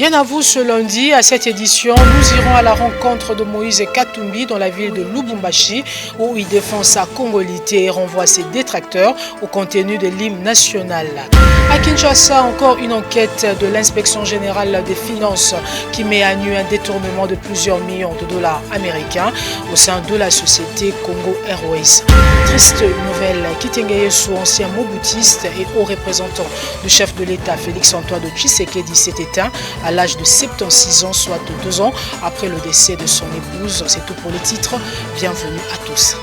Bien à vous ce lundi, à cette édition, nous irons à la rencontre de Moïse Katumbi dans la ville de Lubumbashi où il défend sa congolité et renvoie ses détracteurs au contenu de l'hymne national. À Kinshasa, encore une enquête de l'inspection générale des finances qui met à nu un détournement de plusieurs millions de dollars américains au sein de la société Congo Airways. Triste nouvelle, Kitenge-Yesu, ancien moboutiste et haut représentant du chef de l'État Félix-Antoine Tshisekedi, s'est éteint à l'âge de 76 ans, soit 2 ans après le décès de son épouse. C'est tout pour les titres. Bienvenue à tous.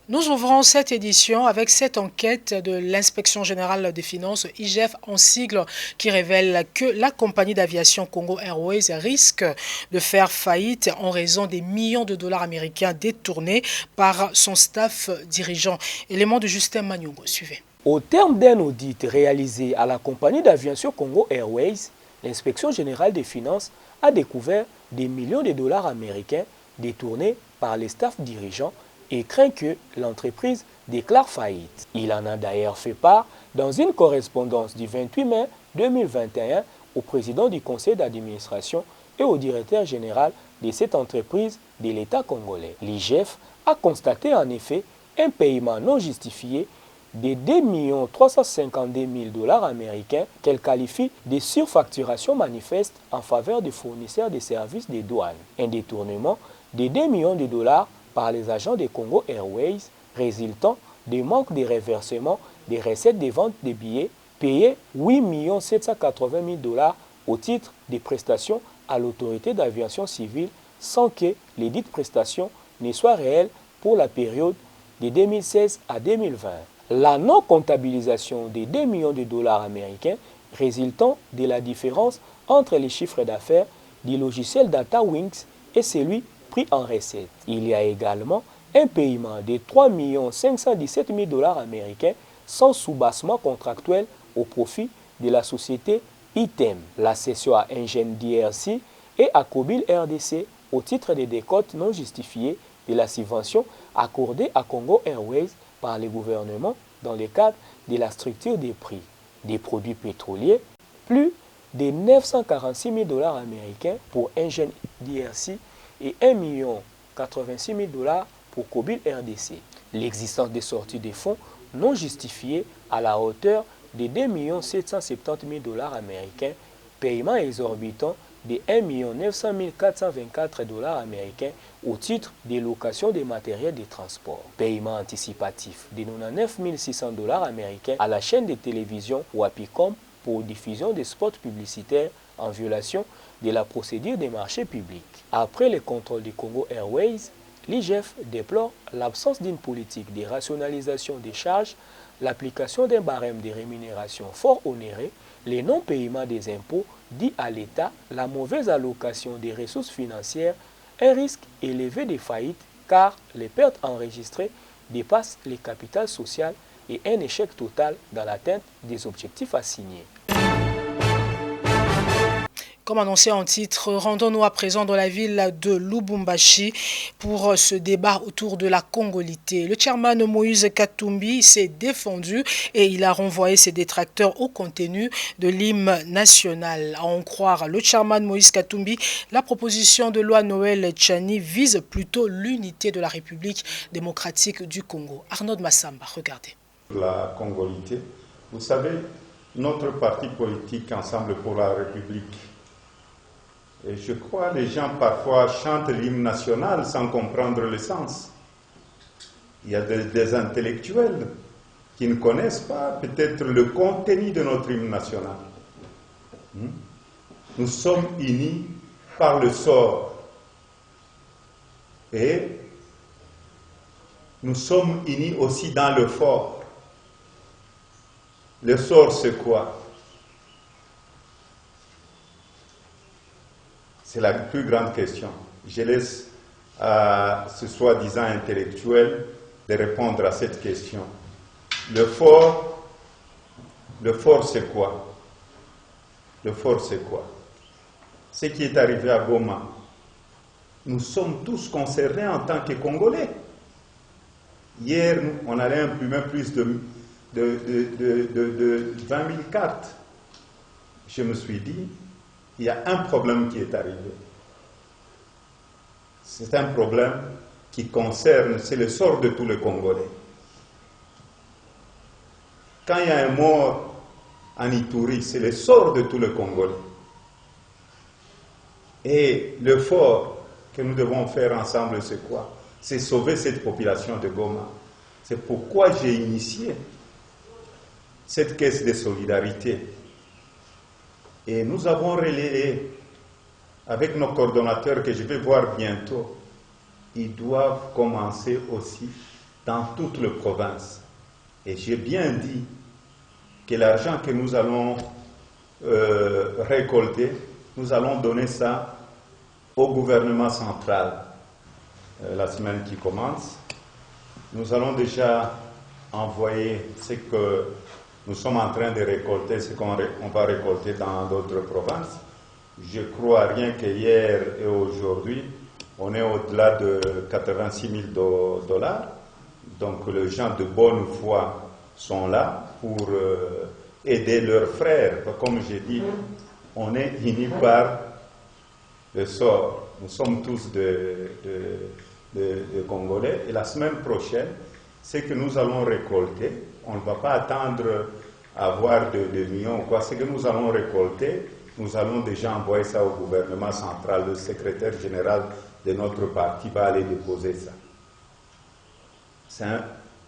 Nous ouvrons cette édition avec cette enquête de l'Inspection générale des finances, IGF en sigle, qui révèle que la compagnie d'aviation Congo Airways risque de faire faillite en raison des millions de dollars américains détournés par son staff dirigeant. Élément de Justin Manyongo, suivez. Au terme d'un audit réalisé à la compagnie d'aviation Congo Airways, l'Inspection générale des finances a découvert des millions de dollars américains détournés par les staffs dirigeants et craint que l'entreprise déclare faillite. Il en a d'ailleurs fait part dans une correspondance du 28 mai 2021 au président du conseil d'administration et au directeur général de cette entreprise de l'État congolais. L'IGF a constaté en effet un paiement non justifié de 2 352 000 dollars américains qu'elle qualifie de surfacturation manifeste en faveur des fournisseurs de services de douane. Un détournement de 2 millions de dollars par les agents de Congo Airways résultant des manques de reversement des recettes des ventes de billets payés 8 780 000 dollars au titre des prestations à l'autorité d'aviation civile sans que les dites prestations ne soient réelles pour la période de 2016 à 2020. La non-comptabilisation des 2 millions de dollars américains résultant de la différence entre les chiffres d'affaires du logiciel DataWings et celui pris en recette. Il y a également un paiement de 3 517 000 dollars américains sans soubassement contractuel au profit de la société ITEM, la cession à Engine DRC et à Kobil RDC au titre des décotes non justifiées de la subvention accordée à Congo Airways par le gouvernement dans le cadre de la structure des prix des produits pétroliers, plus de 946 000 dollars américains pour Engine DRC et 1 086 000 dollars pour Kobil RDC. L'existence des sorties de fonds non justifiées à la hauteur de 2 770 000 dollars américains, paiement exorbitant de 1 900 424 dollars américains au titre des locations des matériels de transport. Paiement anticipatif de 99 600 dollars américains à la chaîne de télévision Wapicom pour diffusion des spots publicitaires en violation de la procédure des marchés publics. Après le contrôle du Congo Airways, l'IGF déplore l'absence d'une politique de rationalisation des charges, l'application d'un barème de rémunération fort onéreux, les non-paiements des impôts dits à l'État, la mauvaise allocation des ressources financières, un risque élevé de faillite car les pertes enregistrées dépassent les capitales sociales et un échec total dans l'atteinte des objectifs assignés. Comme annoncé en titre, rendons-nous à présent dans la ville de Lubumbashi pour ce débat autour de la congolité. Le chairman Moïse Katumbi s'est défendu et il a renvoyé ses détracteurs au contenu de l'hymne national. À en croire le chairman Moïse Katumbi, la proposition de loi Noël Tchani vise plutôt l'unité de la République démocratique du Congo. Arnaud Massamba, regardez. La congolité, vous savez, notre parti politique Ensemble pour la République, et je crois que les gens parfois chantent l'hymne national sans comprendre le sens. Il y a des intellectuels qui ne connaissent pas peut-être le contenu de notre hymne national. Nous sommes unis par le sort. Et nous sommes unis aussi dans le fort. Le sort, c'est quoi? C'est la plus grande question. Je laisse à ce soi-disant intellectuel de répondre à cette question. Le fort, c'est quoi? Le fort, c'est quoi? Ce qui est arrivé à Goma. Nous sommes tous concernés en tant que Congolais. Hier, on allait imprimer plus de 20 000 cartes. je me suis dit, il y a un problème qui est arrivé. C'est un problème qui concerne, c'est le sort de tous les Congolais. Quand il y a un mort en Ituri, c'est le sort de tous les Congolais. Et l'effort que nous devons faire ensemble, c'est quoi? C'est sauver cette population de Goma. C'est pourquoi j'ai initié cette caisse de solidarité. Et nous avons relayé avec nos coordonnateurs que je vais voir bientôt. Ils doivent commencer aussi dans toutes les provinces. Et j'ai bien dit que l'argent que nous allons récolter, nous allons donner ça au gouvernement central. La semaine qui commence, nous allons déjà envoyer ce que nous sommes en train de récolter, ce qu'on va récolter dans d'autres provinces. Je crois rien que hier et aujourd'hui, on est au-delà de 86 000 $. Donc les gens de bonne foi sont là pour aider leurs frères. Comme j'ai dit, on est unis par le sort. Nous sommes tous de Congolais. Et la semaine prochaine, ce que nous allons récolter, on ne va pas attendre à avoir des millions ou quoi. Ce que nous allons récolter, nous allons déjà envoyer ça au gouvernement central. Le secrétaire général de notre parti va aller déposer ça. C'est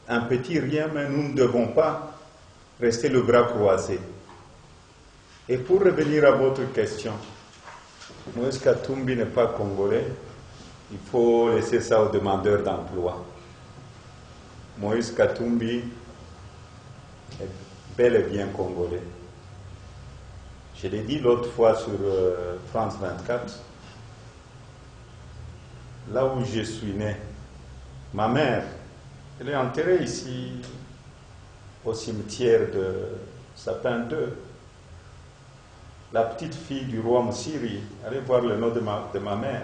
un petit rien, mais nous ne devons pas rester le bras croisé. Et pour revenir à votre question, Moïse Katumbi n'est pas congolais, il faut laisser ça aux demandeurs d'emploi. Moïse Katumbi est bel et bien congolais. Je l'ai dit l'autre fois sur France 24, là où je suis né, ma mère, elle est enterrée ici au cimetière de Sapin 2. La petite fille du roi Moussiri, allez voir le nom de ma mère,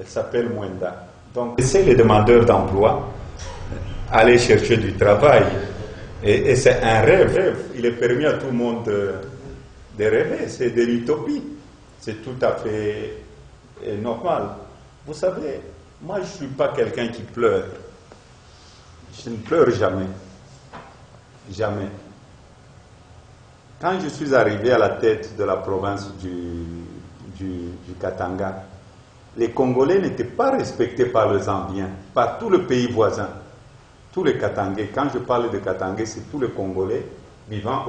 elle s'appelle Mwenda. Donc, c'est les demandeurs d'emploi, aller chercher du travail. Et c'est un rêve. Il est permis à tout le monde de rêver, c'est de l'utopie. C'est tout à fait normal. Vous savez, moi je ne suis pas quelqu'un qui pleure. Je ne pleure jamais. Jamais. Quand je suis arrivé à la tête de la province du Katanga, les Congolais n'étaient pas respectés par les Zambiens, par tout le pays voisin. Tous les Katangais, quand je parle de Katangais, c'est tous les Congolais vivant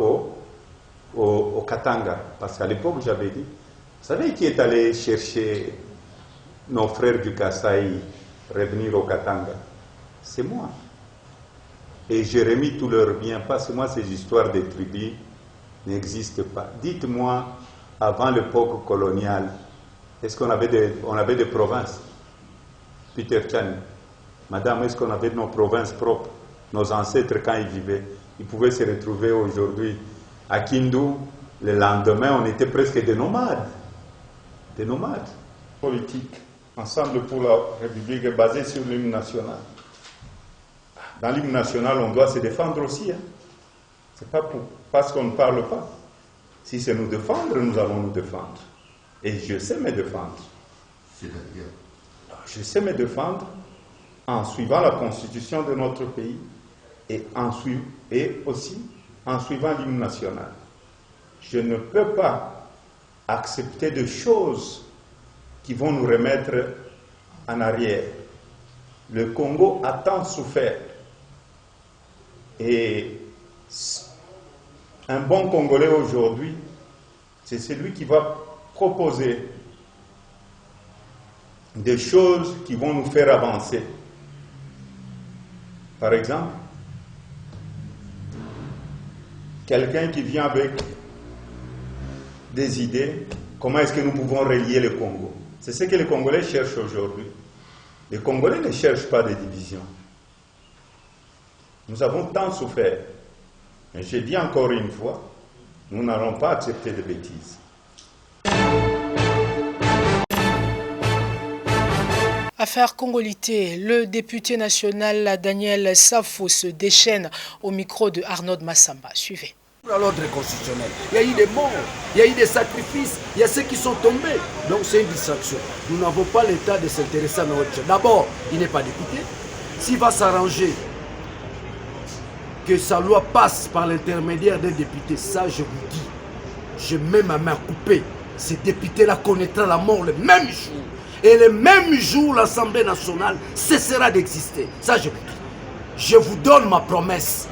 au Katanga. Parce qu'à l'époque, j'avais dit, vous savez qui est allé chercher nos frères du Kasaï revenir au Katanga? C'est moi. Et j'ai remis tous leurs biens, parce que moi, ces histoires de tribus n'existent pas. Dites-moi, avant l'époque coloniale, est-ce qu'on avait des provinces? Peter Chan, madame, est-ce qu'on avait nos provinces propres? Nos ancêtres, quand ils vivaient, ils pouvaient se retrouver aujourd'hui à Kindu. Le lendemain, on était presque des nomades. Des nomades. Politique, ensemble pour la République, est basée sur l'hymne national. Dans l'hymne national, on doit se défendre aussi. Hein. C'est pas parce qu'on ne parle pas. Si c'est nous défendre, nous allons nous défendre. Et je sais me défendre. C'est-à-dire? Je sais me défendre en suivant la constitution de notre pays et aussi en suivant l'hymne national. Je ne peux pas accepter des choses qui vont nous remettre en arrière. Le Congo a tant souffert. Et un bon Congolais aujourd'hui, c'est celui qui va proposer des choses qui vont nous faire avancer. Par exemple, quelqu'un qui vient avec des idées, comment est-ce que nous pouvons relier le Congo? C'est ce que les Congolais cherchent aujourd'hui. Les Congolais ne cherchent pas de division. Nous avons tant souffert. Mais j'ai dit encore une fois, nous n'allons pas accepter de bêtises. Affaire Congolité, le député national Daniel Safo se déchaîne au micro de Arnaud Massamba. Suivez. À l'ordre constitutionnel. Il y a eu des morts, il y a eu des sacrifices, il y a ceux qui sont tombés. Donc c'est une distraction. Nous n'avons pas l'état de s'intéresser à notre chose. D'abord, il n'est pas député. S'il va s'arranger que sa loi passe par l'intermédiaire des députés, ça je vous dis, je mets ma main coupée. Ces députés-là connaîtront la mort le même jour. Et le même jour, l'Assemblée nationale cessera d'exister. Ça je vous dis. Je vous donne ma promesse.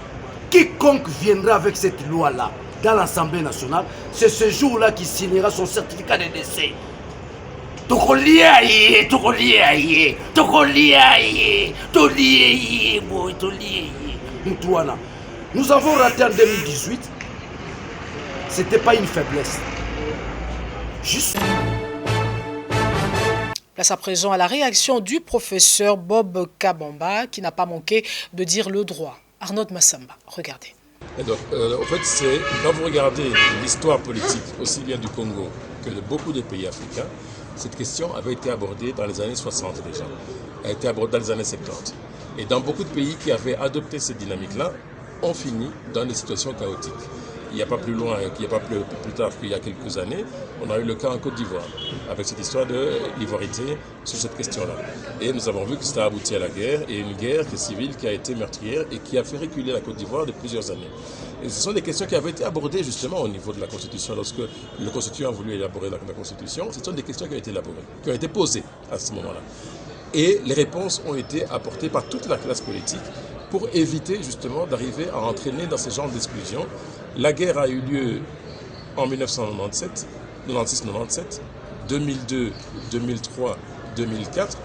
Quiconque viendra avec cette loi-là dans l'Assemblée nationale, c'est ce jour-là qui signera son certificat de décès. Nous avons raté en 2018. C'était pas une faiblesse. Juste. Place à présent à la réaction du professeur Bob Kabamba qui n'a pas manqué de dire le droit. Arnaud Massamba, regardez. Et donc, en fait, quand vous regardez l'histoire politique, aussi bien du Congo que de beaucoup de pays africains, cette question avait été abordée dans les années 60 déjà. Elle a été abordée dans les années 70. Et dans beaucoup de pays qui avaient adopté cette dynamique-là, ont fini dans des situations chaotiques. Il n'y a pas plus loin, il n'y a pas plus tard qu'il y a quelques années, on a eu le cas en Côte d'Ivoire, avec cette histoire de l'ivoirité sur cette question-là. Et nous avons vu que ça a abouti à la guerre, et une guerre civile qui a été meurtrière et qui a fait reculer la Côte d'Ivoire de plusieurs années. Et ce sont des questions qui avaient été abordées justement au niveau de la Constitution. Lorsque le Constituant a voulu élaborer la Constitution, ce sont des questions qui ont été élaborées, qui ont été posées à ce moment-là. Et les réponses ont été apportées par toute la classe politique pour éviter justement d'arriver à entraîner dans ce genre d'exclusion. La guerre a eu lieu en 1997, 96-97, 2002, 2003, 2004.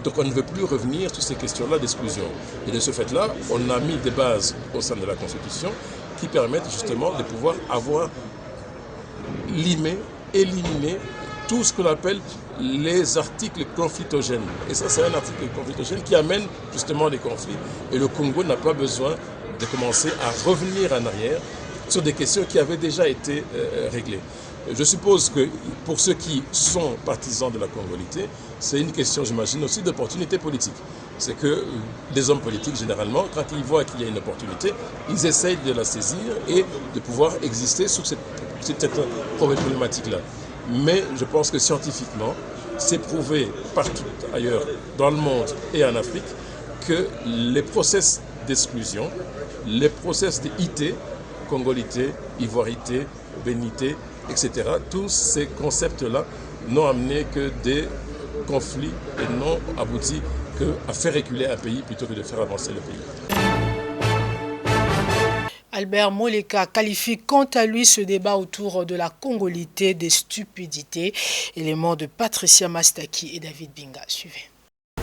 Donc on ne veut plus revenir sur ces questions-là d'exclusion. Et de ce fait-là, on a mis des bases au sein de la Constitution qui permettent justement de pouvoir avoir éliminé tout ce qu'on appelle les articles conflictogènes. Et ça, c'est un article conflictogène qui amène justement des conflits. Et le Congo n'a pas besoin de commencer à revenir en arrière sur des questions qui avaient déjà été réglées. Je suppose que pour ceux qui sont partisans de la congolité, c'est une question, j'imagine, aussi d'opportunité politique. C'est que les hommes politiques, généralement, quand ils voient qu'il y a une opportunité, ils essayent de la saisir et de pouvoir exister sur cette problématique-là. Mais je pense que scientifiquement, c'est prouvé partout ailleurs dans le monde et en Afrique que les process d'exclusion, les process d'IT, congolité, ivoirité, bénité, etc., tous ces concepts-là n'ont amené que des conflits et n'ont abouti qu'à faire reculer un pays plutôt que de faire avancer le pays. Albert Moleka qualifie quant à lui ce débat autour de la congolité des stupidités. Élément de Patricia Mastaki et David Binga. Suivez.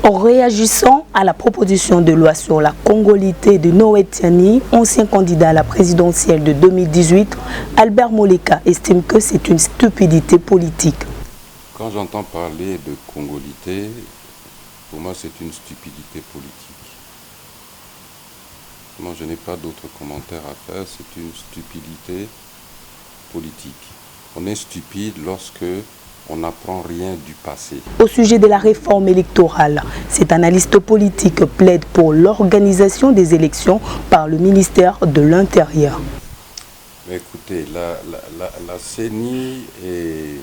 En réagissant à la proposition de loi sur la congolité de Noé Tiani, ancien candidat à la présidentielle de 2018, Albert Moleka estime que c'est une stupidité politique. Quand j'entends parler de congolité, pour moi c'est une stupidité politique. Moi, je n'ai pas d'autres commentaires à faire, c'est une stupidité politique. On est stupide lorsque on n'apprend rien du passé. Au sujet de la réforme électorale, cet analyste politique plaide pour l'organisation des élections par le ministère de l'Intérieur. Mais écoutez, la CENI est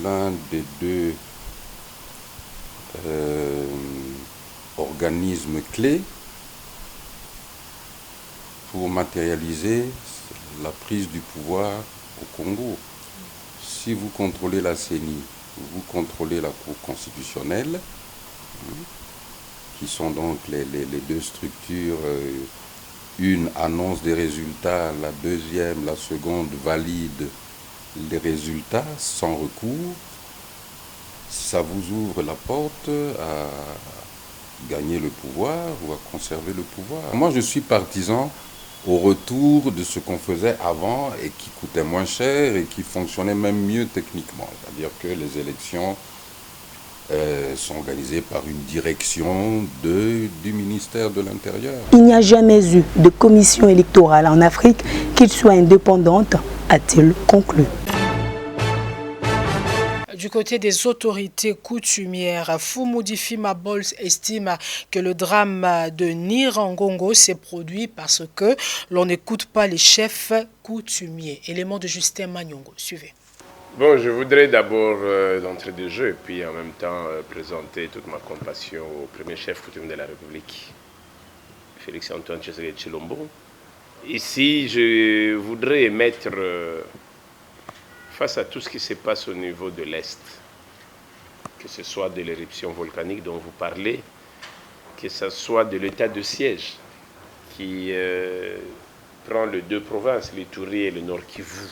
l'un des deux organismes clés pour matérialiser la prise du pouvoir au Congo. Si vous contrôlez la CENI, vous contrôlez la Cour constitutionnelle, qui sont donc les deux structures, une annonce des résultats, la deuxième, la seconde valide les résultats sans recours, ça vous ouvre la porte à gagner le pouvoir ou à conserver le pouvoir. Moi, je suis partisan au retour de ce qu'on faisait avant et qui coûtait moins cher et qui fonctionnait même mieux techniquement. C'est-à-dire que les élections sont organisées par une direction du ministère de l'Intérieur. Il n'y a jamais eu de commission électorale en Afrique qui soit indépendante, a-t-il conclu. Du côté des autorités coutumières, Fumudi Fimabols estime que le drame de Nirangongo s'est produit parce que l'on n'écoute pas les chefs coutumiers. Élément de Justin Magnongo. Suivez. Bon, je voudrais d'abord, d'entrée de jeu, et puis en même temps présenter toute ma compassion au premier chef coutumier de la République, Félix-Antoine Tshisekedi Tshilombo. Ici, je voudrais mettre face à tout ce qui se passe au niveau de l'Est, que ce soit de l'éruption volcanique dont vous parlez, que ce soit de l'état de siège qui prend les deux provinces, l'Ituri et le Nord Kivu,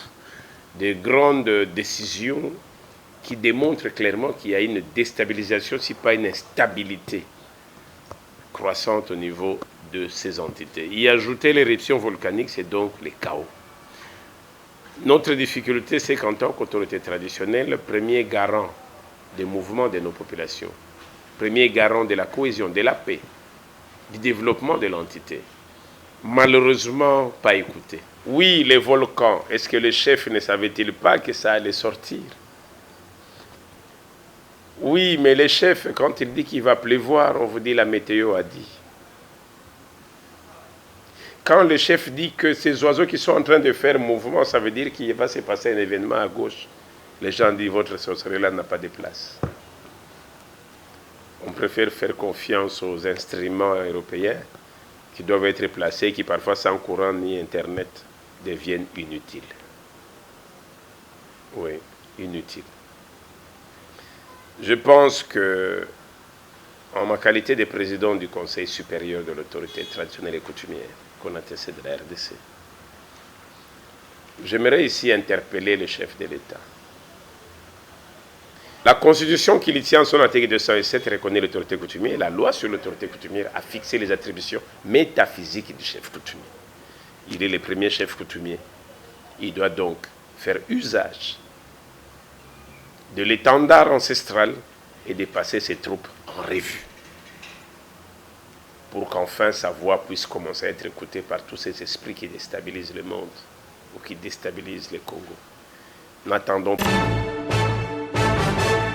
des grandes décisions qui démontrent clairement qu'il y a une déstabilisation, si pas une instabilité croissante au niveau de ces entités. Y ajouter l'éruption volcanique, c'est donc le chaos. Notre difficulté, c'est qu'en tant qu'autorité traditionnelle, le premier garant des mouvements de nos populations, premier garant de la cohésion, de la paix, du développement de l'entité, malheureusement pas écouté. Oui, les volcans, est-ce que le chef ne savait-il pas que ça allait sortir? Oui, mais le chef, quand il dit qu'il va pleuvoir, on vous dit la météo a dit. Quand le chef dit que ces oiseaux qui sont en train de faire mouvement, ça veut dire qu'il va se passer un événement à gauche. Les gens disent votre sorcellerie-là n'a pas de place. On préfère faire confiance aux instruments européens qui doivent être placés, qui parfois sans courant ni Internet deviennent inutiles. Oui, inutiles. Je pense que, en ma qualité de président du Conseil supérieur de l'autorité traditionnelle et coutumière, qu'on a testé de la RDC, j'aimerais ici interpeller le chef de l'État. La Constitution qui lui tient en son article 207 reconnaît l'autorité coutumière. La loi sur l'autorité coutumière a fixé les attributions métaphysiques du chef coutumier. Il est le premier chef coutumier. Il doit donc faire usage de l'étendard ancestral et de passer ses troupes en revue pour qu'enfin sa voix puisse commencer à être écoutée par tous ces esprits qui déstabilisent le monde ou qui déstabilisent le Congo. N'attendons pas.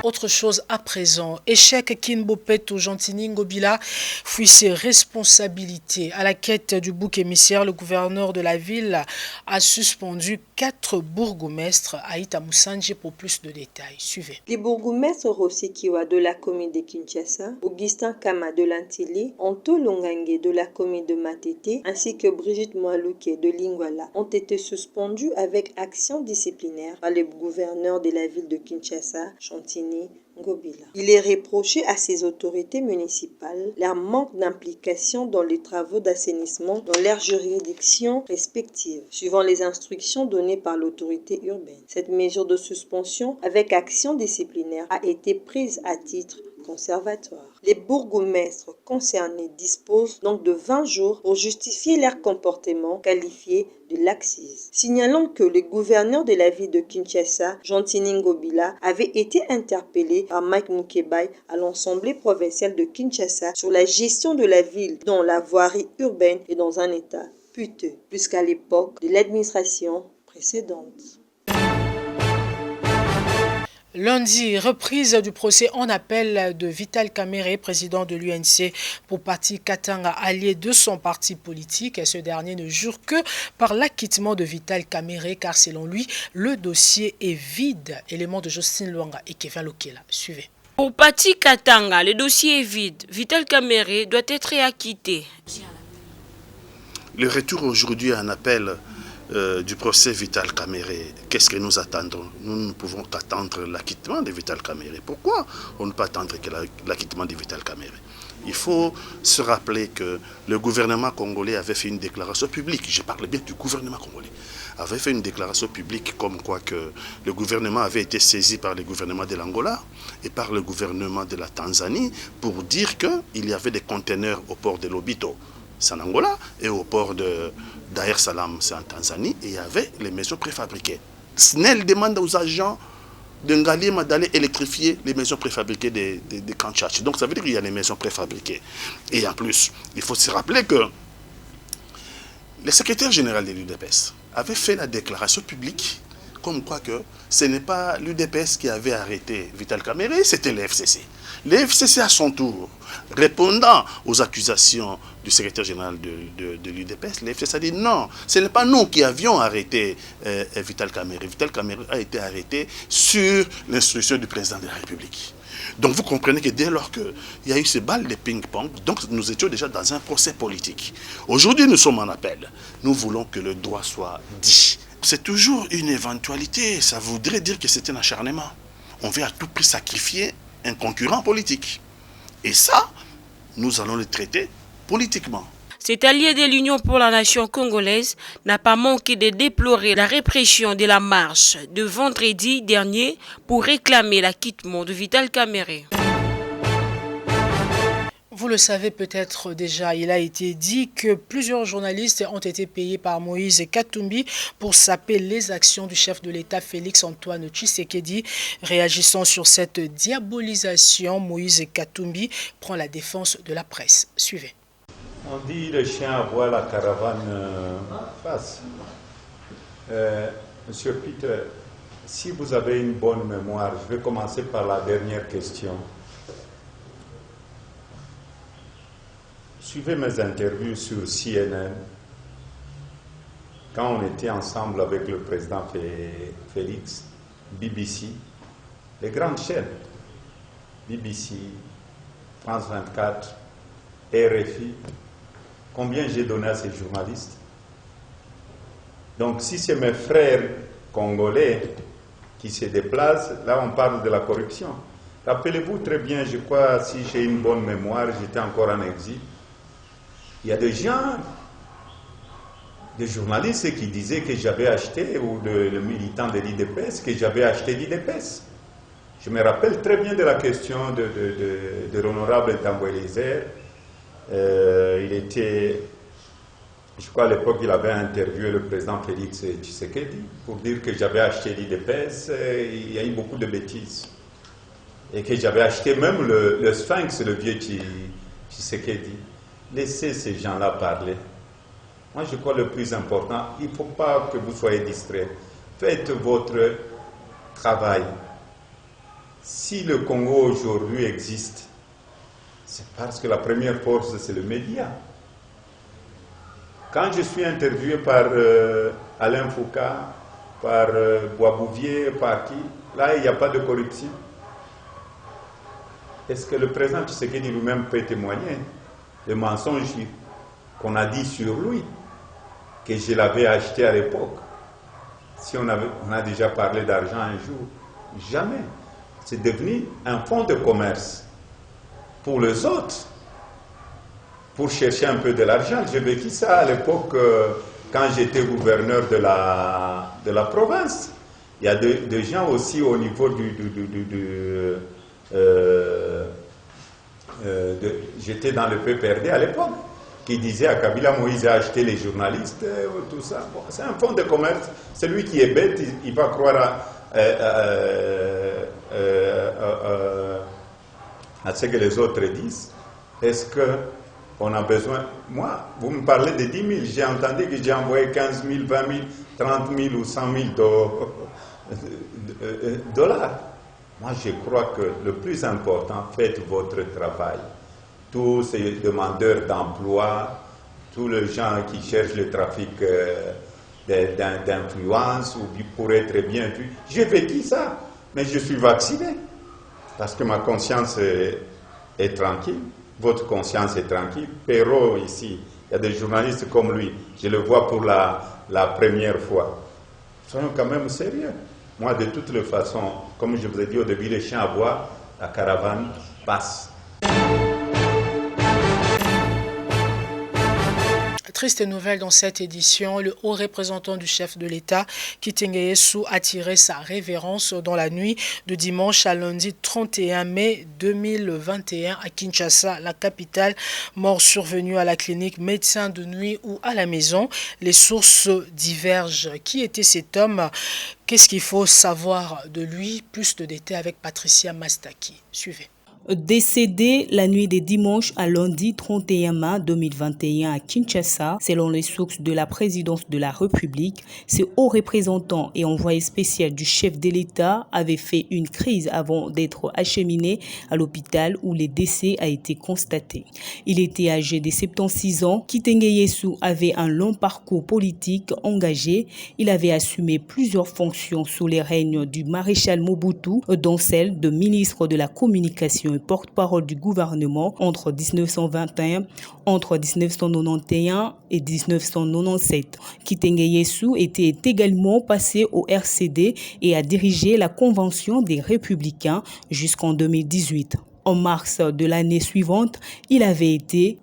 Autre chose à présent, échec Kinbopeto Gentini Ngobila fuit ses responsabilités. À la quête du bouc émissaire, le gouverneur de la ville a suspendu 4 bourgmestres. Aïta Moussanji pour plus de détails. Suivez. Les bourgmestres Rossi Kiwa de la commune de Kinshasa, Augustin Kama de l'Antili, Anto Longangue de la commune de Matete, ainsi que Brigitte Moalouke de Lingwala ont été suspendus avec action disciplinaire par le gouverneur de la ville de Kinshasa, Gentini Ngobila. Il est reproché à ces autorités municipales leur manque d'implication dans les travaux d'assainissement dans leurs juridictions respectives, suivant les instructions données par l'autorité urbaine. Cette mesure de suspension avec action disciplinaire a été prise à titre conservatoire. Les bourgmestres concernés disposent donc de 20 jours pour justifier leur comportement qualifié de laxisme. Signalons que le gouverneur de la ville de Kinshasa, Gentini Ngobila, avait été interpellé par Mike Mukebai à l'Assemblée provinciale de Kinshasa sur la gestion de la ville dont la voirie urbaine est dans un état piteux, plus qu'à l'époque de l'administration précédente. Lundi, reprise du procès en appel de Vital Kamerhe, président de l'UNC pour parti Katanga, allié de son parti politique. Ce dernier ne jure que par l'acquittement de Vital Kamerhe, car selon lui, le dossier est vide. Élément de Justine Luanga et Kevin Lokela. Suivez. Pour parti Katanga, le dossier est vide. Vital Kamerhe doit être acquitté. Le retour aujourd'hui à un appel du procès Vital Kamerhe, qu'est-ce que nous attendons? Nous ne pouvons qu'attendre l'acquittement de Vital Kamerhe. Pourquoi on ne peut attendre que l'acquittement de Vital Kamerhe? Il faut se rappeler que le gouvernement congolais avait fait une déclaration publique, je parle bien du gouvernement congolais, avait fait une déclaration publique comme quoi que le gouvernement avait été saisi par le gouvernement de l'Angola et par le gouvernement de la Tanzanie pour dire qu'il y avait des conteneurs au port de Lobito, c'est en Angola, et au port de Dar es Salaam, c'est en Tanzanie, et il y avait les maisons préfabriquées. SNEL demande aux agents de Ngalima d'aller électrifier les maisons préfabriquées de Kanchachi. Donc ça veut dire qu'il y a les maisons préfabriquées. Et en plus, il faut se rappeler que le secrétaire général de l'UDPS avait fait la déclaration publique comme quoi que ce n'est pas l'UDPS qui avait arrêté Vital Kamerhe, c'était l'FCC. L'FCC à son tour, répondant aux accusations du secrétaire général de l'UDPS, l'FCC a dit non, ce n'est pas nous qui avions arrêté Vital Kamerhe. Vital Kamerhe a été arrêté sur l'instruction du président de la République. Donc vous comprenez que dès lors qu'il y a eu ces balles de ping-pong, donc nous étions déjà dans un procès politique. Aujourd'hui, nous sommes en appel. Nous voulons que le droit soit dit. C'est toujours une éventualité. Ça voudrait dire que c'est un acharnement. On veut à tout prix sacrifier un concurrent politique. Et ça, nous allons le traiter politiquement. Cet allié de l'Union pour la nation congolaise n'a pas manqué de déplorer la répression de la marche de vendredi dernier pour réclamer l'acquittement de Vital Kamerhe. Vous le savez peut-être déjà, il a été dit que plusieurs journalistes ont été payés par Moïse Katumbi pour saper les actions du chef de l'État Félix-Antoine Tshisekedi. Réagissant sur cette diabolisation, Moïse Katumbi prend la défense de la presse. Suivez. On dit le chien aboie, la caravane passe. Monsieur Peter, si vous avez une bonne mémoire, je vais commencer par la dernière question. Suivez mes interviews sur CNN. Quand on était ensemble avec le président Félix, BBC, les grandes chaînes, BBC, France 24, RFI, combien j'ai donné à ces journalistes? Donc si c'est mes frères congolais qui se déplacent, là on parle de la corruption. Rappelez-vous très bien, je crois, si j'ai une bonne mémoire, j'étais encore en exil. Il y a des gens, des journalistes qui disaient que j'avais acheté, ou le militant de l'IDPS, que j'avais acheté l'IDPS. Je me rappelle très bien de la question de l'honorable Tambouélizer. Il était, je crois à l'époque, il avait interviewé le président Félix Tshisekedi pour dire que j'avais acheté l'IDPS. Il y a eu beaucoup de bêtises. Et que j'avais acheté même le Sphinx, le vieux Tshisekedi. Laissez ces gens-là parler. Moi, je crois que le plus important, il ne faut pas que vous soyez distraits. Faites votre travail. Si le Congo aujourd'hui existe, c'est parce que la première force, c'est le média. Quand je suis interviewé par Alain Foucault, par Boisbouvier, par qui, là, il n'y a pas de corruption. Est-ce que le président Tshisekedi lui-même peut témoigner le mensonge qu'on a dit sur lui, que je l'avais acheté à l'époque? Si on a déjà parlé d'argent un jour, jamais. C'est devenu un fonds de commerce pour les autres, pour chercher un peu de l'argent. J'ai vécu ça à l'époque quand j'étais gouverneur de la province. Il y a des gens aussi au niveau j'étais dans le PPRD à l'époque, qui disait à Kabila, Moïse a acheté les journalistes, tout ça. Bon, c'est un fonds de commerce. Celui qui est bête, il va croire à ce que les autres disent. Est-ce qu'on a besoin... Moi, vous me parlez de 10 000. J'ai entendu que j'ai envoyé 15 000, 20 000, 30 000 ou 100 000 dollars. Moi, je crois que le plus important, faites votre travail. Tous ces demandeurs d'emploi, tous les gens qui cherchent le trafic d'influence ou pour être bien vu, j'ai vécu ça, mais je suis vacciné. Parce que ma conscience est tranquille, votre conscience est tranquille. Perrault, ici, il y a des journalistes comme lui, je le vois pour la première fois. Soyons quand même sérieux. Moi, de toutes les façons, comme je vous ai dit au début, les chiens aboient, la caravane passe. Triste nouvelle dans cette édition, le haut représentant du chef de l'État, Kitingé-Sou, a tiré sa révérence dans la nuit de dimanche à lundi 31 mai 2021 à Kinshasa, la capitale. Mort survenue à la clinique, médecin de nuit ou à la maison. Les sources divergent. Qui était cet homme? Qu'est-ce qu'il faut savoir de lui? Plus de détails avec Patricia Mastaki. Suivez. Décédé la nuit des dimanches à lundi 31 mai 2021 à Kinshasa, selon les sources de la présidence de la République, ce haut représentant et envoyé spécial du chef de l'État avait fait une crise avant d'être acheminé à l'hôpital où le décès a été constaté. Il était âgé de 76 ans. Kitenge Yesu avait un long parcours politique engagé. Il avait assumé plusieurs fonctions sous les règnes du maréchal Mobutu, dont celle de ministre de la Communication et porte-parole du gouvernement entre 1991 et 1997. Kitenge Yesu était également passé au RCD et a dirigé la Convention des Républicains jusqu'en 2018. En mars de l'année suivante, il avait été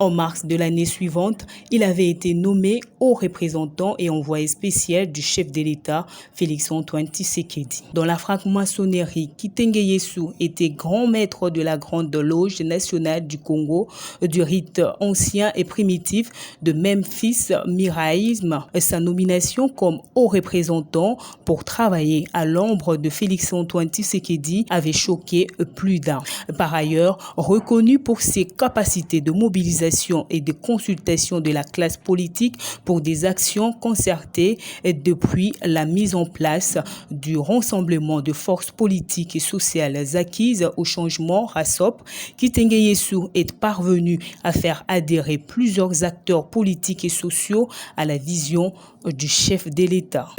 nommé haut représentant et envoyé spécial du chef de l'État, Félix-Antoine Tshisekedi. Dans la franc-maçonnerie, Kitenge Yesu était grand maître de la Grande Loge nationale du Congo, du rite ancien et primitif de Memphis Miraïsme. Sa nomination comme haut représentant pour travailler à l'ombre de Félix-Antoine Tshisekedi avait choqué plus d'un. Par ailleurs, reconnu pour ses capacités de mobilisation et de consultation de la classe politique pour des actions concertées depuis la mise en place du rassemblement de forces politiques et sociales acquises au changement RASOP, Kitenge Yesu est parvenu à faire adhérer plusieurs acteurs politiques et sociaux à la vision du chef de l'État.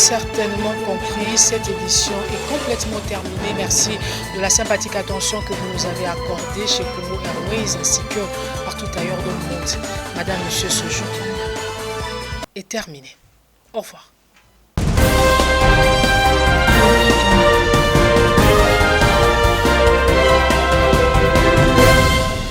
Certainement compris, cette édition est complètement terminée. Merci de la sympathique attention que vous nous avez accordée chez Congo Airways ainsi que partout ailleurs dans le monde. Madame, Monsieur, ce jour est terminé. Au revoir.